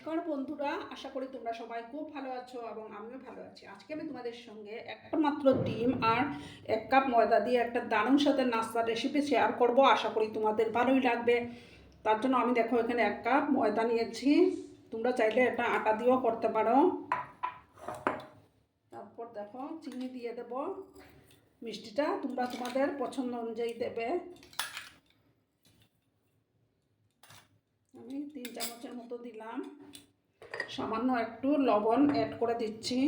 নমস্কার বন্ধুরা, আশা করি তোমরা সবাই খুব ভালো আছো এবং আমিও ভালো আছি। আজকে আমি তোমাদের সঙ্গে একটা মাত্র ডিম আর 1 কাপ ময়দা দিয়ে একটা দারুণ স্বাদের নাস্তার রেসিপি শেয়ার করব। আশা করি তোমাদের ভালোই লাগবে। তার জন্য আমি দেখো এখানে 1 কাপ ময়দা নিয়েছি। তোমরা চাইলে এটা আটা দিয়েও করতে পারো। তারপর দেখো চিনি দিয়ে দেব। মিষ্টিটা তোমরা তোমাদের পছন্দ অনুযায়ী দেবে। আমি 3 চামচের মতো দিলাম। সামান্য একটু লবণ অ্যাড করে দিচ্ছি।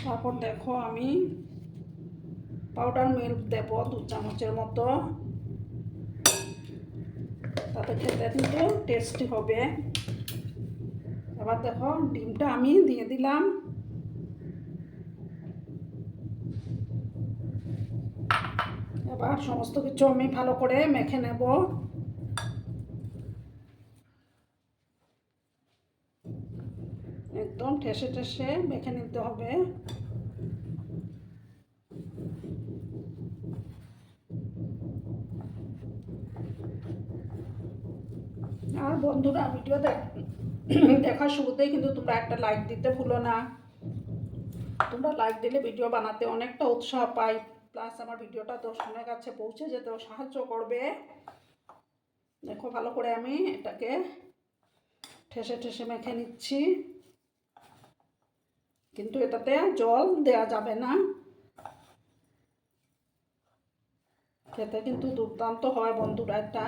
তারপর দেখো আমি পাউডার মিল্ক দেব 2 চামচের মতো। তাতে খেতে কিন্তু টেস্টি হবে। এবার দেখো ডিমটা আমি দিয়ে দিলাম। এবার সমস্ত কিছু আমি ভালো করে মেখে নেব। একদম ঠেসে ঠেসে মেখে নিতে হবে। আর বন্ধুরা ভিডিও দেখার শুরুতেই কিন্তু তোমরা একটা লাইক দিতে ভুলো না। তোমরা লাইক দিলে ভিডিও বানাতে অনেকটা উৎসাহ পাই, প্লাস আমার ভিডিওটা দর্শকের কাছে পৌঁছে যেতেও সাহায্য করবে। দেখো ভালো করে আমি এটাকে ঠেসে ঠেসে মেখে নিচ্ছি, কিন্তু এটাতে জল দেওয়া যাবে না। খেতে কিন্তু দুর্দান্ত হয় বন্ধুরা। এটা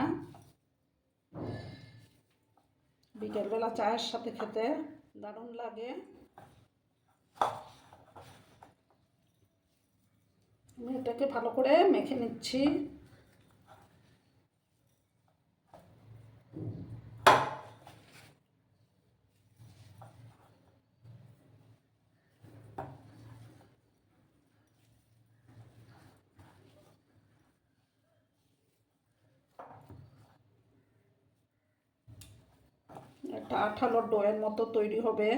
বিকেলবেলা চায়ের সাথে খেতে দারুণ লাগে। আমি এটাকে ভালো করে মেখে নিচ্ছি। একটা আঠালো ডোয়ের মতো তৈরি হবে।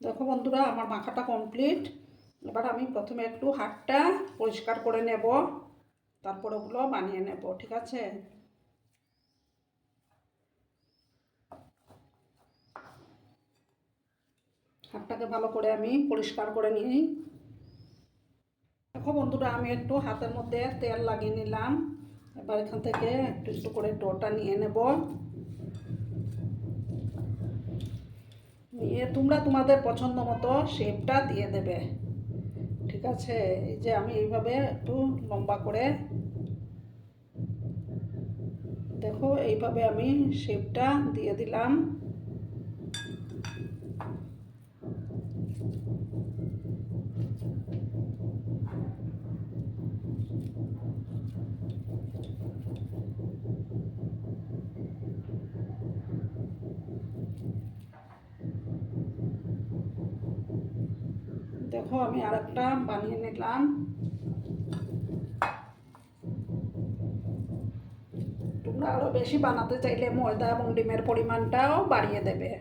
দেখো বন্ধুরা আমার মাখাটা কমপ্লিট। এবার আমি প্রথমে একটু হাতটা পরিষ্কার করে নেব, তারপর ওগুলো বানিয়ে নেব। ঠিক আছে, হাতটাকে ভালো করে আমি পরিষ্কার করে নিই। দেখো বন্ধুরা আমি একটু হাতের মধ্যে তেল লাগিয়ে নিলাম। এবার এখান থেকে একটু একটু করে ডোটা নিয়ে নেব। নিয়ে তোমরা তোমাদের পছন্দ মতো শেপটা দিয়ে দেবে। ঠিক আছে, এই যে আমি এইভাবে একটু লম্বা করে, দেখো এইভাবে আমি শেপটা দিয়ে দিলাম। দেখো আমি আরেকটা বানিয়ে নিলাম। তোমরা আরো বেশি বানাতে চাইলে ময়দা এবং ডিমের পরিমাণটাও বাড়িয়ে দেবে।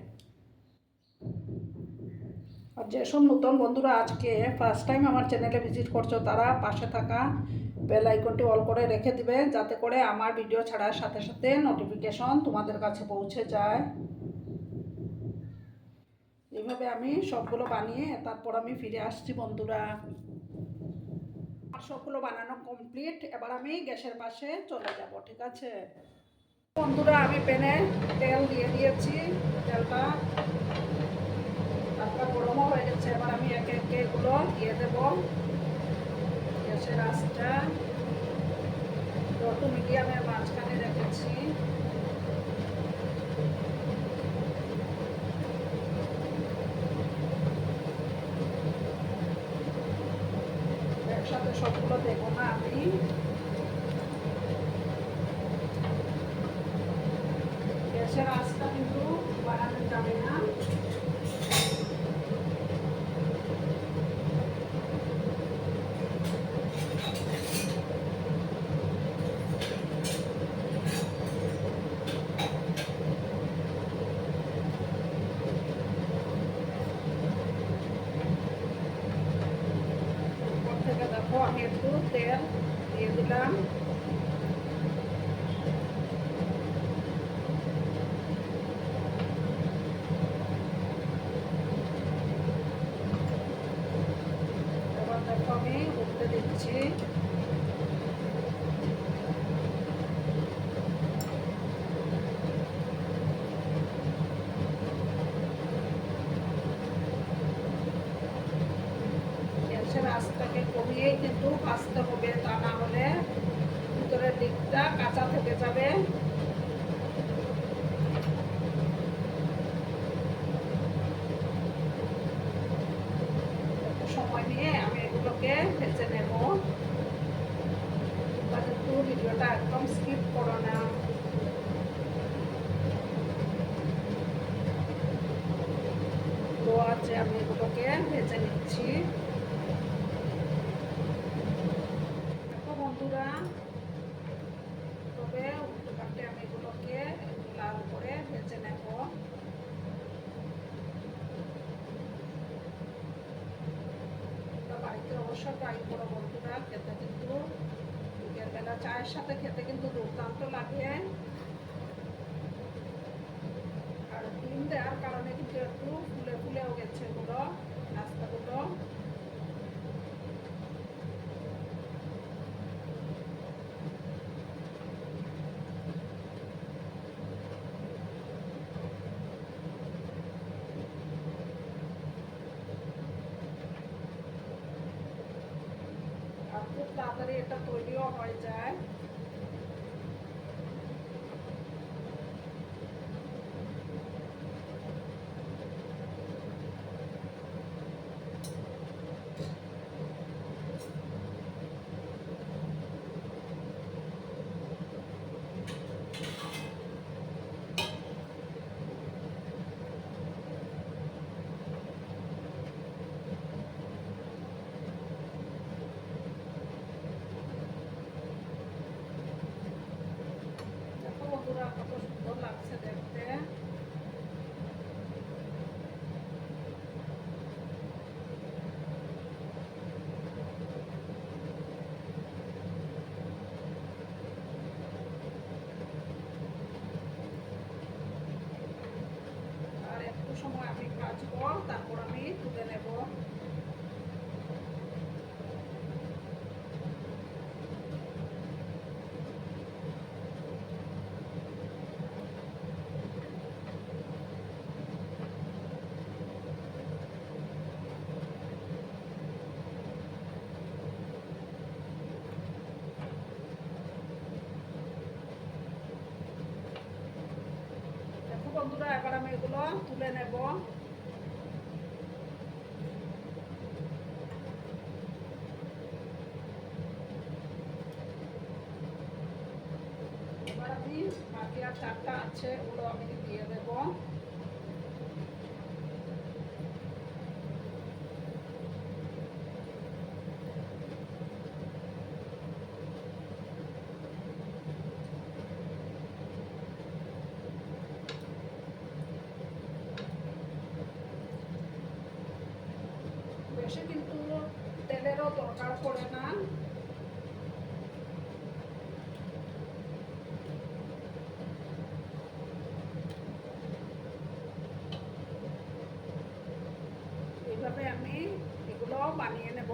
আর যেসব নতুন বন্ধুরা আজকে ফার্স্ট টাইম আমার চ্যানেলে ভিজিট করছো, তারা পাশে থাকা বেল আইকনটি অল করে রেখে দিবে, যাতে করে আমার ভিডিও ছাড়ার সাথে সাথে নোটিফিকেশন তোমাদের কাছে পৌঁছে যায়। এইভাবে আমি সবগুলো বানিয়ে তারপর আমি ফিরে আসছি বন্ধুরা। আর সবগুলো বানানো কমপ্লিট। এবার আমি গ্যাসের পাশে চলে যাব। ঠিক আছে বন্ধুরা, আমি প্যানে তেল দিয়ে দিয়েছি। তেলটা তারপর গরমও হয়ে গেছে। এবার আমি একে একে এগুলো দিয়ে দেবো। গ্যাসের আঁচটা লো টু মিডিয়ামের মাঝখানে রেখেছি। একসাথে সবগুলো দেবো না আমি। গ্যাসের আঁচটা কিন্তু বাড়ানো যাবে না। আমি একটু তেল দিয়ে দিলাম। এবার দেখো আমি উঠতে দিচ্ছি। গ্যাসের আঁচটাকে কমিয়েই কিন্তু ভাজতে হবে, তা না হলে ভিতরের দিকটা কাঁচা থেকে যাবে। সময় নিয়ে আমি এগুলোকে ভেজে নেব। তোমরা কিন্তু ভিডিওটা একদম স্কিপ করো না। তো আছে আমি এগুলোকে ভেজে নিচ্ছি। দেখো বন্ধুরা, তবে উল্টো পাল্টে আমি এগুলোকে লাল করে ভেজে নেব। বাড়িতে অবশ্যই ট্রাই করো বন্ধুরা, খেতে কিন্তু বিকেলবেলা চায়ের সাথে খেতে কিন্তু দুর্দান্ত লাগে। আর ডিম দেওয়ার কারণে কিন্তু একটু ফুলে ফুলেও গেছে এগুলো, নাস্তাগুলো। আর খুব তাড়াতাড়ি এটা তৈরিও হয়ে যায়। দেখো বন্ধুরা কত সুন্দর লাগছে দেখতে। আর একটু সময় আমি ভাজবো, তারপর আমি তুলে নেব। দেখো বন্ধুরা, এবার আমি এগুলো তুলে নেব। এবার আমি বাকি আর চারটা আছে, ওগুলো আমি দিয়ে দেব। বেশি কিন্তু তেলেরও দরকার পড়ে না। এইভাবে আমি এগুলো বানিয়ে নেব।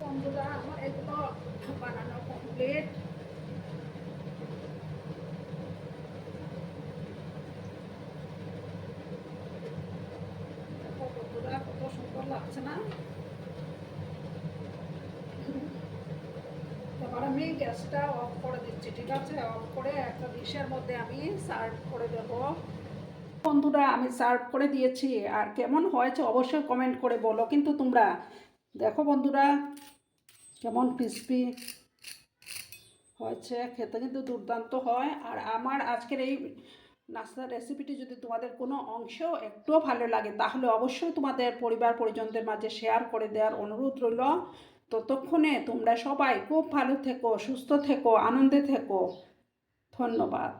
বন্ধুরা, আমার এগুলো বানানো কমপ্লিট। দেখো বন্ধুরা কত সুন্দর লাগছে না? এবার আমি গ্যাসটা অফ করে দিচ্ছি, ঠিক আছে? অফ করে একটা ডিশের মধ্যে আমি সার্ভ করে দেব। বন্ধুরা, আমি সার্ভ করে দিয়েছি। আর কেমন হয়েছে অবশ্যই কমেন্ট করে বলো কিন্তু তোমরা। দেখো বন্ধুরা কেমন ক্রিস্পি হয়েছে, খেতে কিন্তু দুর্দান্ত হয়। আর আমার আজকের এই নাস্তার রেসিপিটি যদি তোমাদের কোনো অংশ একটুও ভালো লাগে, তাহলে অবশ্যই তোমাদের পরিবার পরিজনদের মাঝে শেয়ার করে দেওয়ার অনুরোধ রইল। ততক্ষণে তোমরা সবাই খুব ভালো থেকো, সুস্থ থেকো, আনন্দে থেকো। ধন্যবাদ।